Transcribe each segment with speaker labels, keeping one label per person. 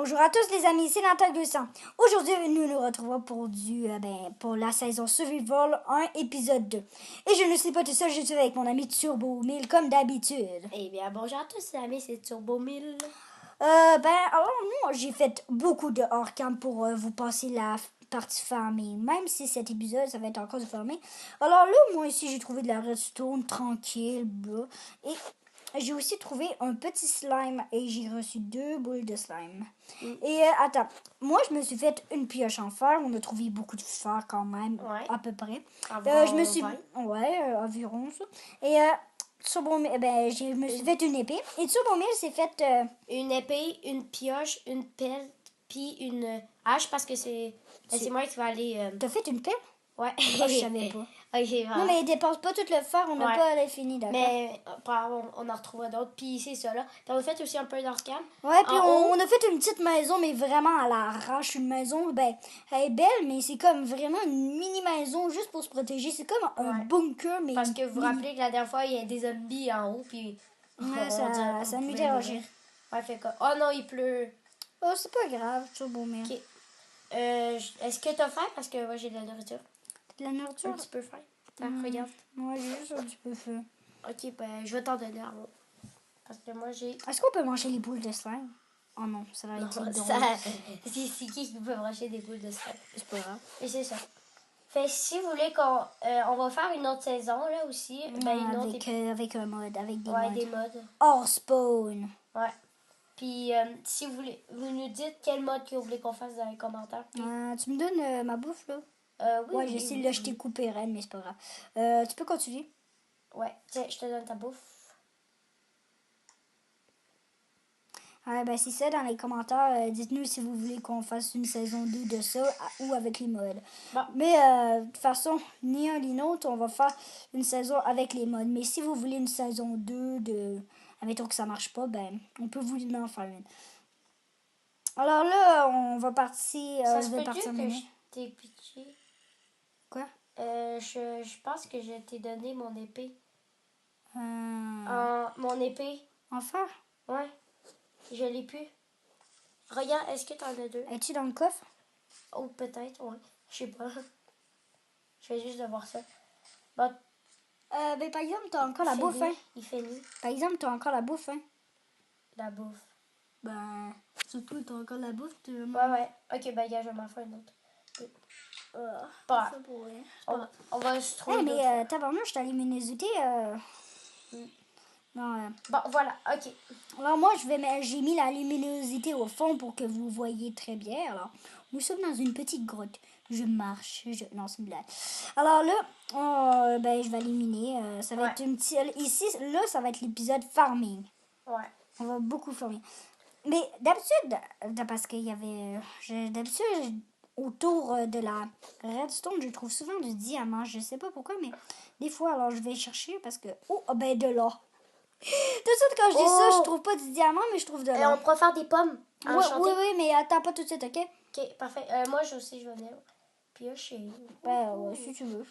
Speaker 1: Bonjour à tous les amis, c'est Nathalie 200. Aujourd'hui, nous nous retrouvons pour la saison Survival 1, épisode 2. Et je ne suis pas tout seul, je suis avec mon ami Turbo 1000 comme d'habitude.
Speaker 2: Eh bien, bonjour à tous les amis, c'est Turbo 1000.
Speaker 1: Alors moi, j'ai fait beaucoup de hors-cam pour vous passer la partie farming. Même si cet épisode, ça va être encore du farming. Alors là, moi ici, j'ai trouvé de la redstone tranquille, blah. Et j'ai aussi trouvé un petit slime et j'ai reçu 2 boules de slime. Et attends, moi je me suis fait une pioche en fer. On a trouvé beaucoup de fer quand même, à peu près. Je me suis... environ ça. Et je me suis fait une épée. Et Turbo 1000 s'est fait...
Speaker 2: Une épée, une pioche, une pelle, puis une hache parce que c'est moi qui vais aller...
Speaker 1: T'as fait une pelle?
Speaker 2: Ouais.
Speaker 1: Oh, je savais pas.
Speaker 2: Okay,
Speaker 1: non, mais il dépense pas tout le fer, on n'a pas fini, d'accord?
Speaker 2: Mais on en retrouvera d'autres, puis c'est ça là. Puis on a fait aussi un peu d'hors-cam.
Speaker 1: Ouais, puis on a fait une petite maison, mais vraiment à l'arrache. Une maison, elle est belle, mais c'est comme vraiment une mini-maison juste pour se protéger. C'est comme un bunker, mais...
Speaker 2: Parce que vous vous rappelez que la dernière fois, il y a des zombies en haut, puis...
Speaker 1: Ouais, ça nous dérangeait.
Speaker 2: Ouais, fait quoi? Oh non, il pleut.
Speaker 1: Oh, c'est pas grave, Turbo 1000.
Speaker 2: Ok. Est-ce que t'as faim? Parce que moi, j'ai de la nourriture.
Speaker 1: De la nourriture?
Speaker 2: Un petit peu faim. Regarde.
Speaker 1: Moi, j'ai juste un petit peu faim.
Speaker 2: Ok, ben, je vais t'en donner un mot. Parce que moi, j'ai...
Speaker 1: Est-ce qu'on peut manger les boules de slime? Oh non, ça va être drôle.
Speaker 2: C'est qui peut manger des boules de slime?
Speaker 1: C'est pas grave.
Speaker 2: Et c'est ça. Fait si vous voulez qu'on on va faire une autre saison, là, aussi.
Speaker 1: Avec un mode, avec des
Speaker 2: modes.
Speaker 1: modes.
Speaker 2: Des modes.
Speaker 1: Hors spawn.
Speaker 2: Ouais. Puis, si vous voulez, vous nous dites quel mode que vous voulez qu'on fasse dans les commentaires.
Speaker 1: Tu me donnes ma bouffe, là?
Speaker 2: Oui.
Speaker 1: Ouais, je sais, là, je t'ai coupé, Reine, mais c'est pas grave. Tu peux continuer?
Speaker 2: Ouais, tiens, je te donne ta bouffe.
Speaker 1: C'est ça, dans les commentaires, dites-nous si vous voulez qu'on fasse une saison 2 de ça ou avec les modes.
Speaker 2: Bon.
Speaker 1: Mais de toute façon, ni un ni l'autre, on va faire une saison avec les modes. Mais si vous voulez une saison 2 de... Admettons que ça marche pas, on peut vous en faire une. Alors là, on va partir...
Speaker 2: ça se peut-dire que je t'ai pitché?
Speaker 1: Quoi?
Speaker 2: Je pense que je t'ai donné mon épée.
Speaker 1: Mon
Speaker 2: épée.
Speaker 1: En fer?
Speaker 2: Ouais. Je l'ai plus. Regarde, est-ce que t'en as 2?
Speaker 1: Es-tu dans le coffre?
Speaker 2: Oh, peut-être, ouais. Je sais pas. Je vais juste devoir ça. Bon.
Speaker 1: Par exemple, t'as encore la bouffe, hein?
Speaker 2: Il fait nuit.
Speaker 1: Par exemple, t'as encore la bouffe, hein?
Speaker 2: La bouffe.
Speaker 1: Surtout, t'as encore la bouffe, tu veux...
Speaker 2: Ouais. Ok, gars, je vais m'en faire une autre.
Speaker 1: Pas.
Speaker 2: On va se trouver.
Speaker 1: Mais tabarnouche, ta luminosité... Non,
Speaker 2: Bon, voilà, ok.
Speaker 1: Alors moi, j'ai mis la luminosité au fond pour que vous voyez très bien. Alors, nous sommes dans une petite grotte. Je marche. Non, c'est une blague. Alors là, je vais éliminer. Ça va être une petite... Ici, là, ça va être l'épisode farming.
Speaker 2: Ouais.
Speaker 1: On va beaucoup farmer. Mais d'habitude, parce qu'il y avait... D'habitude, autour de la redstone, je trouve souvent du diamant. Je sais pas pourquoi, mais des fois, alors je vais chercher parce que... de l'or. Tout de suite, quand je dis ça, je trouve pas du diamant, mais je trouve de l'or.
Speaker 2: Et on pourra faire des pommes.
Speaker 1: Oui, mais attends pas tout de suite, ok?
Speaker 2: Ok, parfait. Moi, je vais venir piocher.
Speaker 1: Si tu veux.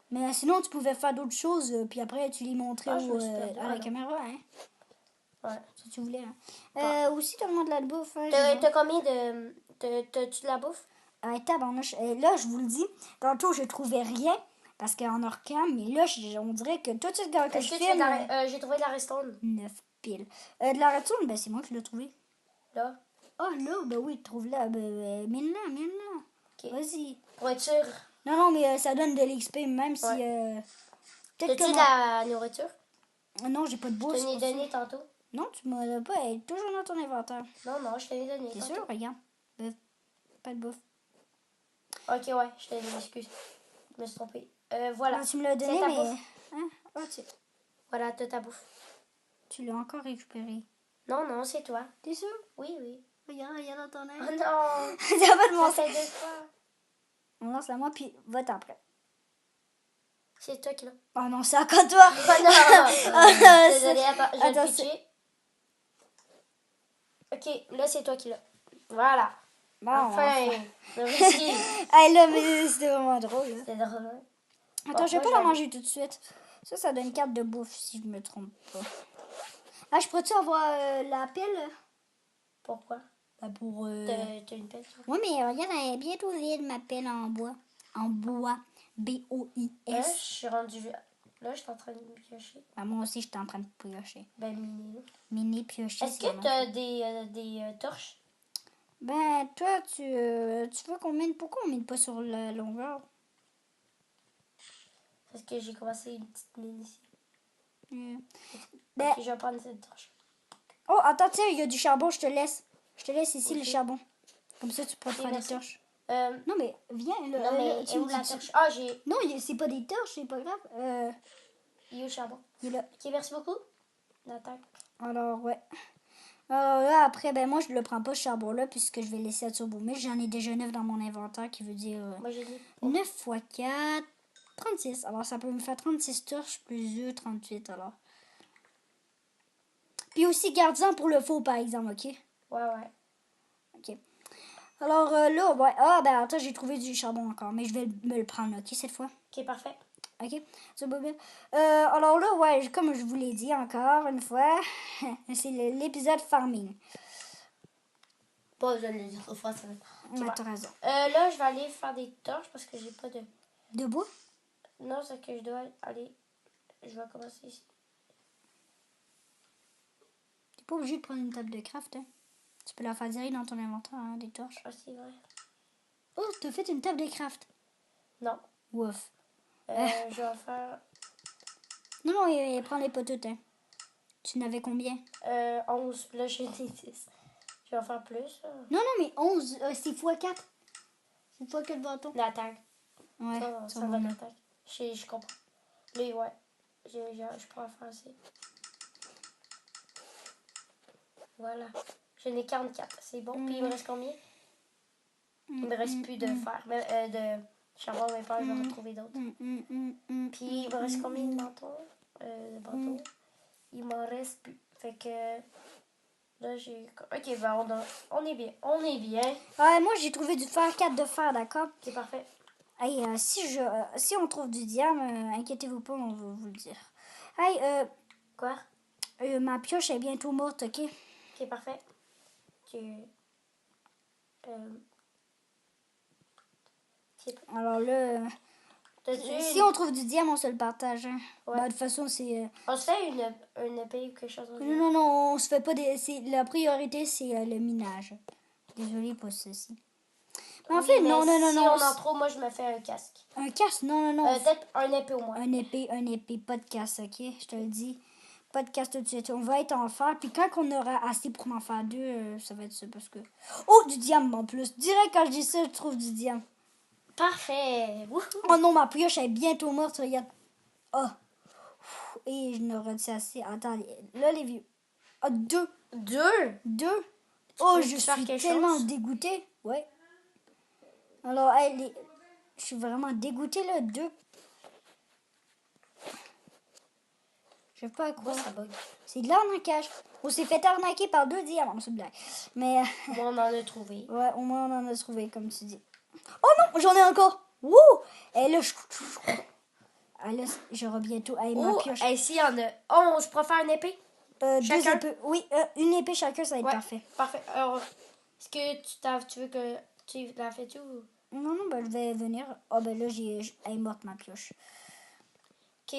Speaker 1: Mais sinon, tu pouvais faire d'autres choses, puis après, tu les montrais à la caméra, hein?
Speaker 2: Ouais.
Speaker 1: Si tu voulais, hein? Aussi, donne-moi de la bouffe. Hein,
Speaker 2: t'as combien de... T'as-tu de la bouffe?
Speaker 1: Tabarnouche. Là, je vous le dis, tantôt, je trouvais rien. Parce qu'en hors-cam, mais là, on dirait que tout de suite, quand je filme...
Speaker 2: j'ai trouvé de la redstone.
Speaker 1: 9 piles. De la redstone, c'est moi qui l'ai trouvé.
Speaker 2: Là?
Speaker 1: Oh, là, oui, trouve-la. Mine-la. Okay. Vas-y.
Speaker 2: Pour être sûr.
Speaker 1: Non, mais ça donne de l'XP, même si...
Speaker 2: T'as-tu de la nourriture?
Speaker 1: Non, j'ai pas de bourse.
Speaker 2: Je t'en ai donné tantôt.
Speaker 1: Non, tu m'as pas. Elle est toujours dans ton inventaire.
Speaker 2: Non, je t'en ai donné.
Speaker 1: T'es sûr? Regarde. Pas de bouffe.
Speaker 2: Ok, ouais, je t'ai donné, excuse. Je me suis trompée. Voilà.
Speaker 1: Non, tu me l'as donné, mais...
Speaker 2: Hein? Voilà, t'as ta bouffe.
Speaker 1: Tu l'as encore récupéré.
Speaker 2: Non, c'est toi.
Speaker 1: T'es sûr?
Speaker 2: Oui.
Speaker 1: Regarde dans ton œil.
Speaker 2: Oh non!
Speaker 1: Ça va de mon
Speaker 2: ça deux fois.
Speaker 1: On lance la moi, puis vote après.
Speaker 2: C'est toi qui l'as.
Speaker 1: Oh non, c'est encore toi!
Speaker 2: Oh non! Désolée, attends, je vais le pitcher. Ok, là, c'est toi qui l'as. Voilà.
Speaker 1: Bon,
Speaker 2: enfin.
Speaker 1: Là, mais c'était vraiment drôle.
Speaker 2: C'était drôle, hein?
Speaker 1: Attends, je vais pas la manger tout de suite. Ça donne une carte de bouffe, si je me trompe pas. Je pourrais-tu avoir la pile?
Speaker 2: Pourquoi?
Speaker 1: Pour...
Speaker 2: T'as une pelle, toi?
Speaker 1: Oui, mais regarde, elle est bientôt vide, ma pelle en bois. En bois. B-O-I-S.
Speaker 2: Là, je suis rendue... Là, je suis en train de me piocher.
Speaker 1: Ben, moi aussi, j'étais en train de piocher.
Speaker 2: Ben, mini, là.
Speaker 1: Mini piocher,
Speaker 2: Est-ce
Speaker 1: c'est la
Speaker 2: que
Speaker 1: même
Speaker 2: t'as
Speaker 1: chose.
Speaker 2: des torches?
Speaker 1: Ben, toi, tu veux qu'on mine... Pourquoi on mine pas sur la longueur?
Speaker 2: Parce que j'ai commencé une petite mine ici.
Speaker 1: Ben...
Speaker 2: Ok, je vais prendre cette torche.
Speaker 1: Oh, attends, tiens, il y a du charbon, je te laisse. Je te laisse ici
Speaker 2: Ok.
Speaker 1: le charbon. Comme ça, tu pourras te faire des
Speaker 2: merci.
Speaker 1: torches.
Speaker 2: Non,
Speaker 1: Non, mais viens. Là,
Speaker 2: mais
Speaker 1: tu
Speaker 2: où
Speaker 1: me
Speaker 2: la
Speaker 1: dis-
Speaker 2: torche? Ah, j'ai...
Speaker 1: Non, c'est pas des torches, c'est pas grave.
Speaker 2: Il est où le charbon?
Speaker 1: Il est là.
Speaker 2: Ok, merci beaucoup. D'attaque.
Speaker 1: Alors, ouais. Alors là, après, ben moi, je le prends pas ce charbon-là puisque je vais laisser à turbo. Mais j'en ai déjà 9 dans mon inventaire qui veut dire
Speaker 2: Moi, j'ai dit...
Speaker 1: 9 x 4, 36. Alors, ça peut me faire 36 torches plus 2, 38 alors. Puis aussi, garde-en pour le faux, par exemple, ok?
Speaker 2: Ouais, ouais.
Speaker 1: Ok. Alors là, ouais. Ah, ben attends, j'ai trouvé du charbon encore. Mais je vais me le prendre, ok, cette fois?
Speaker 2: Ok, parfait.
Speaker 1: Ok, c'est beau bien. Alors là, ouais, comme je vous l'ai dit encore une fois, c'est l'épisode farming.
Speaker 2: Pas besoin de le dire 2 fois, ça va. Ok,
Speaker 1: Ouais,
Speaker 2: bon.
Speaker 1: t'as raison.
Speaker 2: Là, je vais aller faire des torches parce que j'ai pas de...
Speaker 1: De bois?
Speaker 2: Non, c'est que je dois aller... Je vais commencer ici.
Speaker 1: T'es pas obligé de prendre une table de craft, hein. Tu peux la faire direct dans ton inventaire, hein, des torches.
Speaker 2: Ah, c'est vrai.
Speaker 1: Oh, t'as fait une table de craft.
Speaker 2: Non.
Speaker 1: Ouf.
Speaker 2: Je vais faire...
Speaker 1: Non, non, prends les poteaux, hein. Tu n'avais combien?
Speaker 2: 11. Là, j'ai des 10. Je vais en faire plus.
Speaker 1: Non, non, mais 11, c'est x4. C'est x4 bâtons.
Speaker 2: L'attaque.
Speaker 1: Ouais,
Speaker 2: Ça va l'attaque. Je comprends. Là, ouais. Je pourrais faire assez. Voilà. J'en ai 44. C'est bon. Puis il me reste combien? Il me reste plus de fer. Mais, de charbon, mais pas, je vais en retrouver d'autres. Puis il me reste combien de bâtons? De bâtons? Il m'en reste plus. Fait que... Là, j'ai... Ok, ben on est bien. On est bien.
Speaker 1: Ouais, moi, j'ai trouvé du fer 4 de fer, d'accord?
Speaker 2: C'est parfait.
Speaker 1: Hey, si on trouve du diamant, inquiétez-vous pas, on va vous le dire. Hey,
Speaker 2: Quoi?
Speaker 1: ma pioche est bientôt morte, ok?
Speaker 2: Ok, parfait. Ok.
Speaker 1: Alors là, si on trouve du diamant, on se le partage. Hein.
Speaker 2: Ouais.
Speaker 1: Bah, de toute façon, c'est...
Speaker 2: On se fait une épée ou quelque chose.
Speaker 1: Non, non, non, on se fait pas des... La priorité, c'est le minage. Désolée pour ceci. Mais en fait, non, non, non,
Speaker 2: si
Speaker 1: non.
Speaker 2: on en trouve, moi, je me fais un casque.
Speaker 1: Un casque, non, non, non.
Speaker 2: Peut-être un épée au moins.
Speaker 1: Un épée, pas de casque, ok? Je te le dis. Pas de casque tout de suite. On va être en fer. Puis quand on aura assez pour en faire 2, ça va être ça parce que... Oh, du diamant en plus. Direct quand je dis ça, je trouve du diamant.
Speaker 2: Parfait. Wouhou.
Speaker 1: Oh non, ma pioche est bientôt morte, regarde. Oh. Et je n'aurais dit assez. Attends, là, les vieux. Ah, 2.
Speaker 2: 2?
Speaker 1: Oh,
Speaker 2: peux
Speaker 1: je
Speaker 2: faire
Speaker 1: suis
Speaker 2: quelque
Speaker 1: tellement
Speaker 2: chose?
Speaker 1: dégoûtée. Ouais. Alors, hey, je suis vraiment dégoûtée, là. 2. Je sais pas à quoi.
Speaker 2: Ça bug.
Speaker 1: C'est de l'arnaquage. On s'est fait arnaquer par 2 diamants, c'est une blague. Mais,
Speaker 2: Moi, on en a trouvé.
Speaker 1: ouais, au moins, on en a trouvé, comme tu dis. Oh non, j'en ai encore. Wouh! Et là, ah, là, j'aurai bientôt. Hey, ma pioche.
Speaker 2: Ici, il y en a 11. Je préfère une épée?
Speaker 1: 2
Speaker 2: chacun?
Speaker 1: épées. Oui, une épée chacun, ça va être
Speaker 2: Ouais.
Speaker 1: parfait.
Speaker 2: Parfait. Alors, est-ce que tu veux que tu l'as fait tout?
Speaker 1: Non, non, ben, je vais venir. Oh, ben là, elle est morte, ma pioche.
Speaker 2: Ok,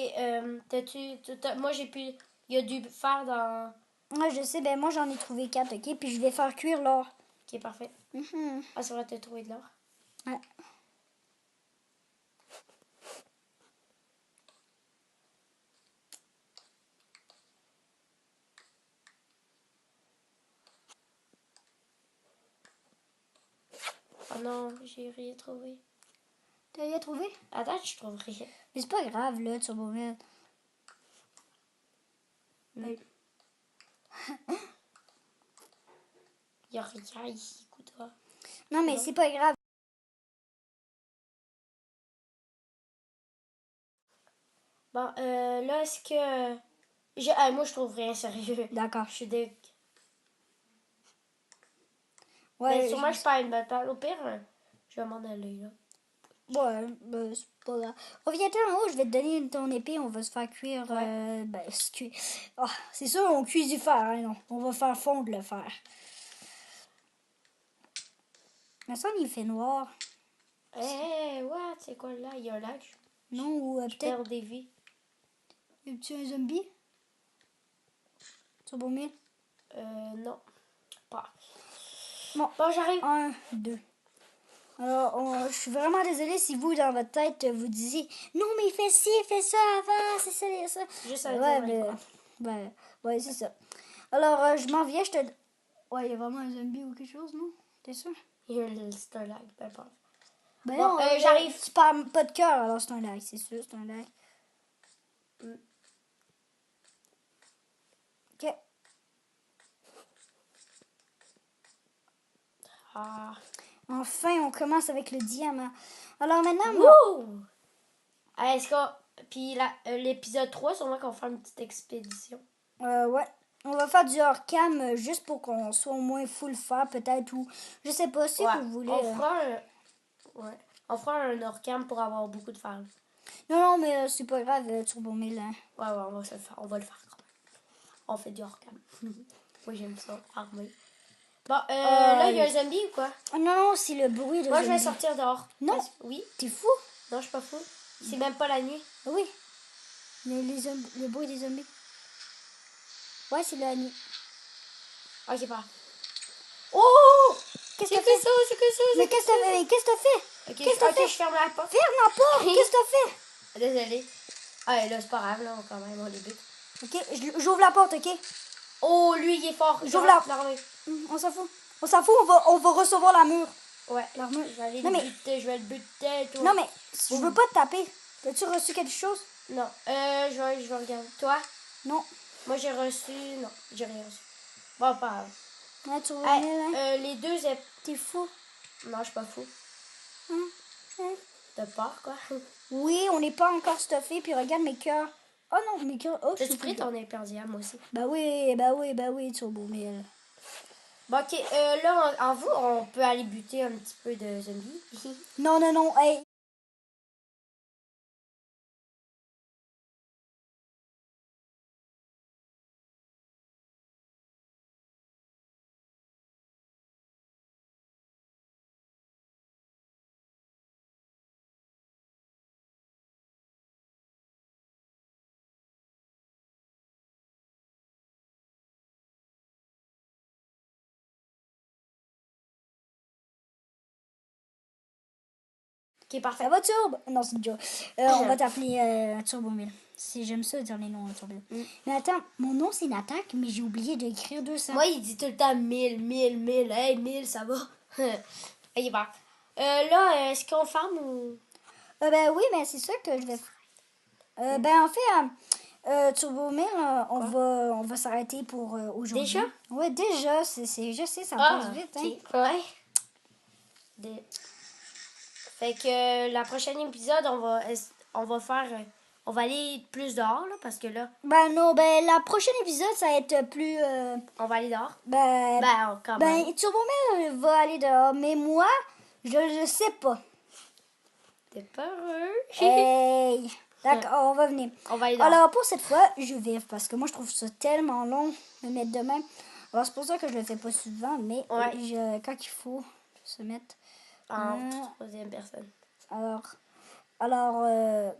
Speaker 2: moi, j'ai pu... Il y a du fer dans...
Speaker 1: Ouais, je sais, ben moi, j'en ai trouvé 4, ok? Puis je vais faire cuire l'or.
Speaker 2: Ok, parfait.
Speaker 1: Mhm.
Speaker 2: Ah, c'est vrai, t'as trouvé de l'or.
Speaker 1: Ouais.
Speaker 2: Oh non, j'ai rien trouvé.
Speaker 1: T'as rien trouvé?
Speaker 2: Attends, je trouve rien.
Speaker 1: Mais c'est pas grave, là, tu vas mettre.
Speaker 2: Il y a rien ici, écoute-toi.
Speaker 1: Non, mais c'est pas grave.
Speaker 2: Bon, là, est-ce que... moi, je trouve rien, sérieux.
Speaker 1: D'accord.
Speaker 2: Je suis deg.
Speaker 1: Ouais,
Speaker 2: Mais sûrement, je perds une bataille. Au pire, je vais m'en aller, là.
Speaker 1: Ouais, ben, c'est pas grave. Reviens-toi en haut, je vais te donner ton épée, on va se faire cuire.
Speaker 2: Ouais.
Speaker 1: Ben, se cuire. Oh, c'est sûr, on cuit du fer, hein, non. On va faire fondre le fer. Mais ça, il fait noir.
Speaker 2: What? C'est quoi là? Il y a un lag.
Speaker 1: Non, ou
Speaker 2: Je
Speaker 1: peut-être...
Speaker 2: perds des vies.
Speaker 1: Y a-tu un zombie? Turbo 1000?
Speaker 2: Non. Pas.
Speaker 1: Bon,
Speaker 2: J'arrive.
Speaker 1: 1, 2. Alors, je suis vraiment désolée si vous, dans votre tête, vous disiez non, mais il fait ci, il fait ça avant, c'est ça, et ça.
Speaker 2: Juste à
Speaker 1: Ouais,
Speaker 2: dire,
Speaker 1: mais. Ouais, c'est ça. Alors, je m'en viens, je te. Ouais, il y a vraiment un zombie ou quelque chose, non? T'es sûr?
Speaker 2: c'est un lag, peu importe.
Speaker 1: Ben
Speaker 2: Bon,
Speaker 1: non,
Speaker 2: j'arrive.
Speaker 1: Tu parles pas de cœur, alors c'est un lag, c'est sûr, c'est un lag. Ok.
Speaker 2: Ah.
Speaker 1: Enfin, on commence avec le diamant. Alors maintenant, moi.
Speaker 2: Wouh! Est-ce qu'on. Puis l'épisode 3, sûrement qu'on va faire une petite expédition.
Speaker 1: Ouais. On va faire du hors-cam juste pour qu'on soit au moins full faire, peut-être, ou je sais pas si
Speaker 2: Ouais,
Speaker 1: vous voulez.
Speaker 2: On fera un. Ouais. On fera un hors-cam pour avoir beaucoup de fans.
Speaker 1: Non, mais c'est pas grave, Turbo 1000. Hein.
Speaker 2: Ouais, on va se le faire. On va le faire quand même. On fait du hors-cam. Moi, j'aime ça, armé. Bon, là, il y a un zombie ou quoi?
Speaker 1: Non, c'est le bruit de
Speaker 2: Moi,
Speaker 1: zombie.
Speaker 2: je vais sortir dehors.
Speaker 1: Non.
Speaker 2: Oui?
Speaker 1: T'es fou?
Speaker 2: Non, je suis pas fou. C'est même pas la nuit.
Speaker 1: Oui. Le bruit des zombies. Ouais, c'est la nuit.
Speaker 2: Ok, pas. Oh!
Speaker 1: Qu'est-ce
Speaker 2: C'est
Speaker 1: que
Speaker 2: que
Speaker 1: t'as fait?
Speaker 2: ça, c'est que ça.
Speaker 1: Mais qu'est-ce que t'as fait?
Speaker 2: Ok,
Speaker 1: Qu'est-ce que t'as fait?
Speaker 2: je ferme la porte.
Speaker 1: Ferme la porte! Qu'est-ce que t'as fait?
Speaker 2: Désolée. Ah, là, c'est pas grave, là, quand même, on débute.
Speaker 1: Ok, j'ouvre la porte, ok?
Speaker 2: Oh, lui, il est fort.
Speaker 1: J'ouvre
Speaker 2: l'armée.
Speaker 1: On s'en fout. On s'en fout, on va recevoir la mur.
Speaker 2: Ouais,
Speaker 1: L'armure.
Speaker 2: je vais aller
Speaker 1: Non,
Speaker 2: le
Speaker 1: mais-
Speaker 2: buter, je vais le buter, toi.
Speaker 1: Non, mais je veux pas te taper. As-tu reçu quelque chose?
Speaker 2: Non, je vais regarder. Toi?
Speaker 1: Non.
Speaker 2: Moi, j'ai reçu... Non, j'ai rien reçu. Bon, pas grave.
Speaker 1: Ouais, tu
Speaker 2: Hey,
Speaker 1: reviens, hein?
Speaker 2: les deux...
Speaker 1: T'es fou.
Speaker 2: Non, je suis pas fou.
Speaker 1: Hein?
Speaker 2: T'as peur, quoi?
Speaker 1: Oui, on n'est pas encore stuffé. Puis regarde mes cœurs. Oh non, mes cœurs. Oh, je
Speaker 2: T'as-tu
Speaker 1: suis
Speaker 2: pris
Speaker 1: plus
Speaker 2: ton imperdiable, moi aussi?
Speaker 1: Bah oui, Turbo 1000.
Speaker 2: Bon, ok, là, en vous, on peut aller buter un petit peu de zombies.
Speaker 1: Non, hey.
Speaker 2: Ok, parfait.
Speaker 1: Ça va, Turbo? Non, c'est une joke. On va t'appeler Turbo 1000. J'aime ça dire les noms, Turbo 1000. Mais attends, mon nom, c'est une attaque, mais j'ai oublié d'écrire 200.
Speaker 2: Moi, il dit tout le temps 1000. Hey, 1000, ça va. Ok, bon. Là, est-ce qu'on ferme ou...
Speaker 1: Ben oui, mais c'est ça que je vais faire. Ben en fait, Turbo 1000, on va s'arrêter pour aujourd'hui.
Speaker 2: Déjà?
Speaker 1: Ouais, déjà, je sais, ça passe vite.
Speaker 2: ok.
Speaker 1: Hein.
Speaker 2: Ouais. Fait que la prochaine épisode, on va faire... on va aller plus dehors, là, parce que là...
Speaker 1: Ben non, ben la prochaine épisode, ça va être plus...
Speaker 2: On va aller dehors. Quand même.
Speaker 1: Ben, Turbo 1000 va aller dehors, mais moi, je le sais pas.
Speaker 2: T'es peureux?
Speaker 1: Hey! D'accord, on va venir.
Speaker 2: On va aller dehors.
Speaker 1: Alors, pour cette fois, je vais, parce que moi, je trouve ça tellement long de mettre de même. Alors, c'est pour ça que je le fais pas souvent, mais
Speaker 2: Ouais.
Speaker 1: quand il faut se mettre...
Speaker 2: En troisième personne.
Speaker 1: Bon, ben,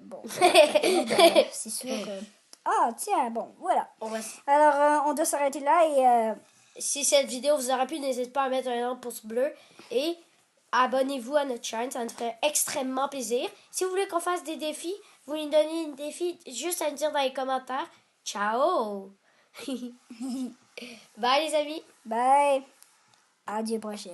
Speaker 1: c'est sûr que... Ah, tiens, bon, voilà. Alors, on doit s'arrêter là et...
Speaker 2: Si cette vidéo vous aura plu, n'hésitez pas à mettre un pouce bleu et abonnez-vous à notre chaîne, ça nous ferait extrêmement plaisir. Si vous voulez qu'on fasse des défis, vous nous donnez un défi juste à nous dire dans les commentaires. Ciao! Bye les amis!
Speaker 1: Bye! À dieu prochain.